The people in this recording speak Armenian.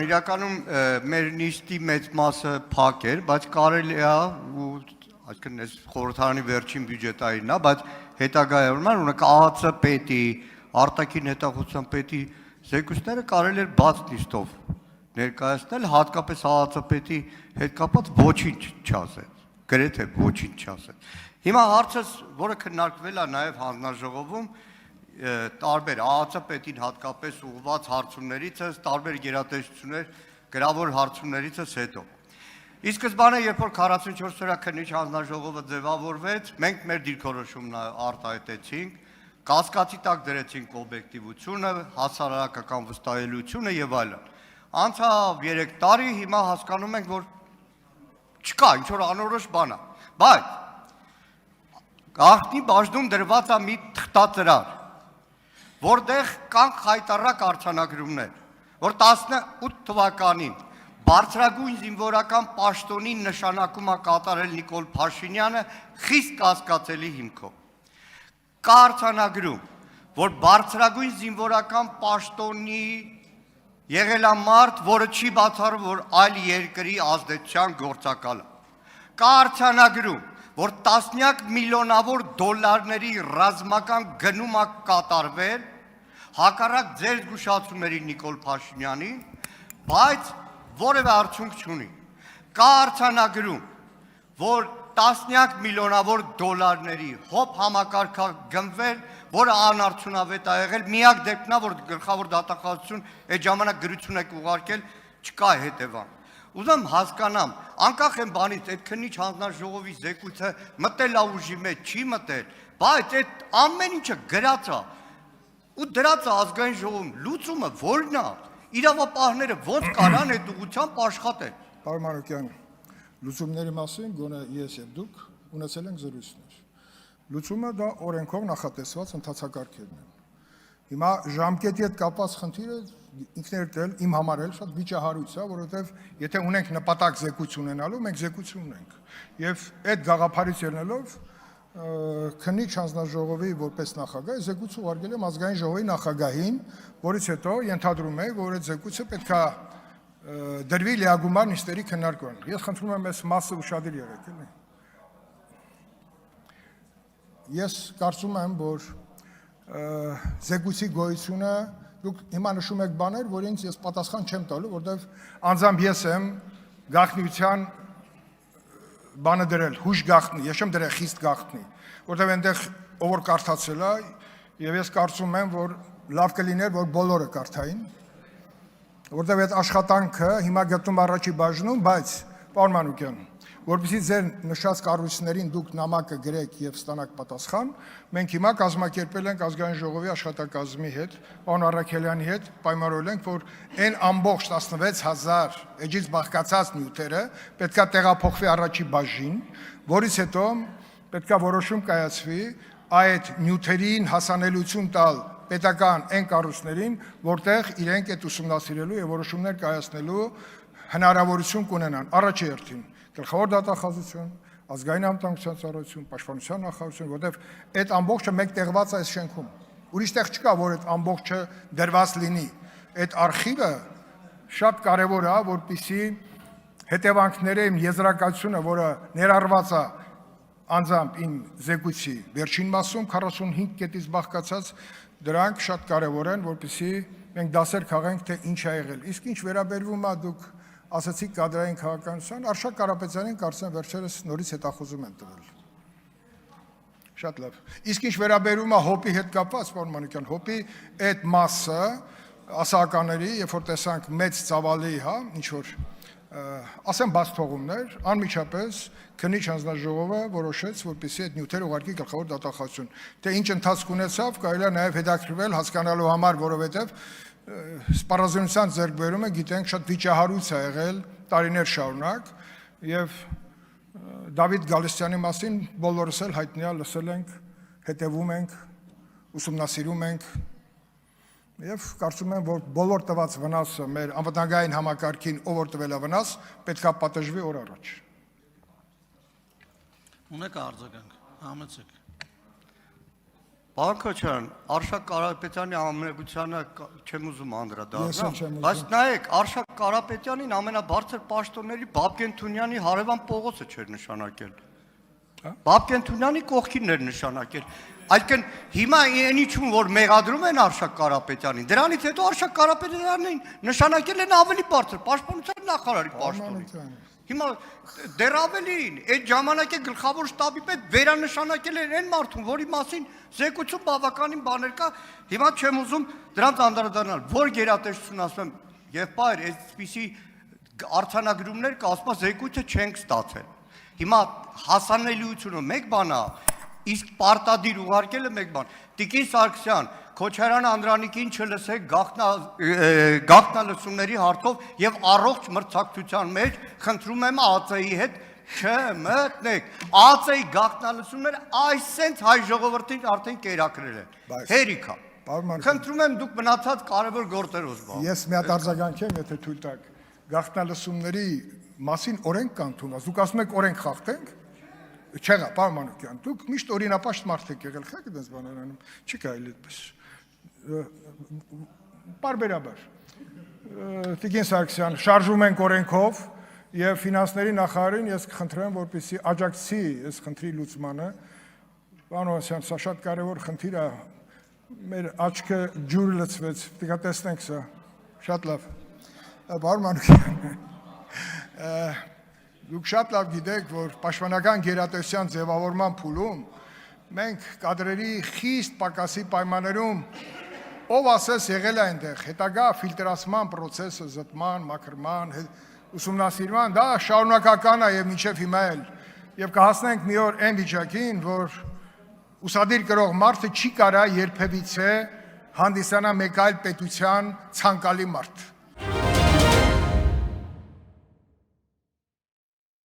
իրականում մեր նիստի մեծ մասը փակ էր, բայց կարելի է ու այսինքն այս խորհրդարանի վերջին բյուջետային է, բայց հետագայում օրինակ ԱԱՑ պետի, արտաքին հետախուզության պետի զեկույցները կարելի էր բաց նիստով ներկայացնել, հատկապես ԱԱՑ պետի հետ կապված ոչինչ չասել, գրեթե ոչինչ չասել։ Հիմա հարցս, որը քննարկվել է նաև հանձնաժողովում, տարբեր ԱԱՑ պետին հատկապես ուղղված հարցումներից, տարբեր գերատեսչություններ գրավոր հարցումներից հետո։ Ի սկզբանե, երբ որ 44-օրյա քննիչ հանձնաժողովը ձևավորվեց, մենք մեր դիրքորոշումն արտահայտեցինք, կասկածի տակ դրեցինք օբյեկտիվությունը, հասարակական վստահելիությունը եւ այլն։ Անցավ 3 տարի, հիմա հասկանում ենք, որ չկա ինչ որ անորոշ բան է, բայց գաղտնի բաժնում դրված է մի թղթածրար, որտեղ կան խայտառակ արձանագրումներ, որ 18 թվականին բարձրագույն զինվորական պաշտոնի նշանակում է կատարել Նիկոլ Փաշինյանը խիստ կասկածելի հիմքով։ Կա արձանագրում, որ բարձրագույն զինվորական պաշտոնի եղել է մարդ, որը չի բացառում, որ այլ երկրի ազդեցության գործակալ է։ Կա արձանագրում, որ տասնյակ միլիոնավոր դոլարների ռազմական գնում է կատարվել, հակառակ ձեր զգուշացումների Նիկոլ Փաշինյանի, բայց որևէ արդյունք չունի։ Կա արձանագրում, որ տասնյակ միլիոնավոր դոլարների հոբ համակարգ գնվել, որը անարդյունավետ է եղել, միակ դեպքն է, որ գլխավոր դատախազություն այդ ժամանակ գրություն եք ուղարկել, չկա հետևանք։ Ուզում հասկանամ, անկախ են բանից, այդ քննիչ հանձնաժողովի զեկույցը մտել է ուժի մեջ, չի մտել, բայց այդ ամեն ինչը գրած է ու դրած է ազգային ժողովում, լուծումը որն է, իրավապահները ոնց կարան այդ ուղղությամբ աշխատել։ Պարոն Մանուկյան, լուծումների մասին գոնե ես եւ դուք ունեցել ենք զրույցներ։ Լուծումը դա օրենքով նախատեսված ընթացակարգերն են։ Հիմա ժամկետի հետ կապված խնդիրը ինքներդ էլ իմ համար էլ շատ վիճահարույց է, որովհետեւ եթե ունենք նպատակ զեկույց ունենալու, մենք զեկույց ունենք։ Եվ այդ գաղափարից ելնելով քննիչ հանձնաժողովի որպես նախագահ զեկույց ուղարկել եմ ազգային ժողովի նախագահին, որից հետո ենթադրում եմ, որ այդ զեկույցը պետքա դրվի լիագումար նիստերի քննարկման։ Ես խնդրում եմ այս մասը ուշադիր եղեք, էլի։ Ես կարծում եմ, որ զեկույցի գոյությունը դուք հիմա նշում եք բաներ, որից ես պատասխան չեմ տալու, որտեղ անձամբ ես եմ գաղտնիության բանը դրել, հույժ գաղտնի, ես չեմ դրել խիստ գաղտնի, որտեղ այնտեղ ով որ կարդացել է, եւ ես կարծում եմ, որ լավ կլիներ, որ բոլորը կարդային, որտեղ այդ աշխատանքը հիմա գտնում առաջի բաժնում, բայց պարոն Մանուկյան, որպեսզի ձեր նշած կառույցներին դուք նամակը գրեք եւ ստանաք պատասխան, մենք հիմա կազմակերպել ենք ազգային ժողովի աշխատակազմի հետ, պարոն Առաքելյանի հետ, պայմանավորել ենք, որ այն ամբողջ 16000 էջից բաղկացած նյութերը պետքա տեղափոխվի առաջի բաժին, որից հետո պետքա որոշում կայացվի այդ նյութերին հասանելիություն տալ պետական այն կառույցներին, որտեղ իրենք այդ ուսումնասիրելու եւ որոշումներ կայացնելու հնարավորություն կունենան առաջի հերթին գլխավոր դատախազություն, ազգային անվտանգության ծառայություն, պաշտպանության նախարարություն, որտեղ այդ ամբողջը մեկ տեղված է այս շենքում։ Ուրիշ տեղ չկա, որ այդ ամբողջը դրված լինի։ Այդ արխիվը շատ կարևոր է, որպեսզի հետևանքները իմ եզրակացությունը, որը ներառված է անձամբ իմ զեկույցի վերջին մասում 45 կետից բաղկացած, դրանք շատ կարևոր են, որպեսզի մենք դասեր քաղենք, թե ինչ է եղել։ Իսկ ինչ վերաբերվում է դուք ասացիք կադրային քաղաքականության, Արշակ Կարապետյանին կարծեմ վերջերս նորից հետախուզում են տվել։ Շատ լավ։ Իսկ ինչ վերաբերում է հոպի հետ կապված, պարոն Մանուկյան, հոպի այդ մասը ասականների, երբ որ տեսանք մեծ ծավալի, հա, ինչ որ ասեմ բաց թողումներ, անմիջապես քննիչ հանձնաժողովը որոշեց, որպեսզի այդ նյութերը ուղարկի գլխավոր դատախազություն։ Թե ինչ ընթացք ունեցավ, կարելի է նաև հետաքրքրվել հասկանալու համար, որովհետև սպառազինության ձեռքբերումը գիտենք շատ վիճահարույց է եղել տարիներ շարունակ եւ Դավիթ Գալստյանի մասին բոլորս էլ հայտնի է, լսել ենք, հետևում ենք, ուսումնասիրում ենք եւ կարծում եմ, որ բոլոր տված վնասը մեր անվտանգային համակարգին ով որ տվել է վնաս, պետքա պատժվի օր առաջ։ Ունեք արձագանք, համեցեք։ Պարոն Քոչարյան, Արշակ Կարապետյանի ամենագությանը չեմ ուզում Ես անդրադառնալ, էլ չեմ ուզում։ բայց նայեք, Արշակ Կարապետյանին ամենաբարձր պաշտոնների Բաբկեն Թունյանի հարևան Պողոսը չէր նշանակել։ Բաբկեն Թունյանի կողքին էր նշանակել։ Այսինքն հիմա այն ինչում որ մեղադրում են Արշակ Կարապետյանին, դրանից հետո Արշակ Կարապետյանին նշանակել են ավելի բարձր պաշտպանության նախարարի պաշտոնի։ Հիմա դեռ ավելին, այդ ժամանակի գլխավոր շտաբի պետ վերանշանակել են այն մարդուն, որի մասին զեկուցում բավականին բաներ կա, հիմա չեմ ուզում դրանց անդրադառնալ, որ գերատեսչություն ասում եմ, եւ բայր, այսպիսի արձանագրումներ կա, ասում է զեկույցը չենք ստացել։ Հիմա հասանելիությունը մեկ բան է, իսկ պարտադիր ուղարկելը մեկ բան։ Տիկին Սարգսյան, Քոչարյան Անդրանիկին չլսեք գաղտնալսումների հարցով եւ առողջ մրցակցության մեջ խնդրում եմ ԱԾ-ի հետ չմտնեք։ ԱԾ-ի գաղտնալսումները այսենց հայ ժողովրդին արդեն կերակրել են։ Հերիքա։ Խնդրում եմ դուք մնացած կարևոր գործերով զբաղվեք։ Ես մի հատ արձագանքեմ, եթե թույլ տաք։ Գաղտնալսումների մասին օրենք կան թվում, դուք ասում եք օրենք խախտենք։ Չեղա, պարոն Մանուկյան, դուք միշտ օրինապաշտ մարդ եք եղել, խեք դες բաներ անում, չի կարելի այդպես։ Պարբերաբար։ Տիկին Սարգսյան, շարժում ենք օրենքով եւ ֆինանսների նախարարին ես կխնդրեմ, որպեսզի աջակցի այս խնդրի լուծմանը։ Պարոն Օսյան, սա շատ կարեւոր խնդիր է։ Մեր աչքը ջուր լցվեց, դուք տեսնենք սա։ Շատ լավ։ Պարոն Մանուկյան, դուք շատ լավ գիտեք, որ պաշտպանական գերատեսչության ձևավորման փուլում մենք կադրերի խիստ պակասի պայմաններում ով ասես եղել է այնտեղ, հետագա ֆիլտրացման process-ը, զտման, մաքրման, ուսումնասիրման, դա շարունակական է եւ մինչեւ հիմա էլ։ Եվ կհասնենք մի օր այն վիճակին, որ ուսադիր կրող մարդը չի կարա երբևիցե հանդիսանա մեկ այլ պետության ցանկալի մարդ։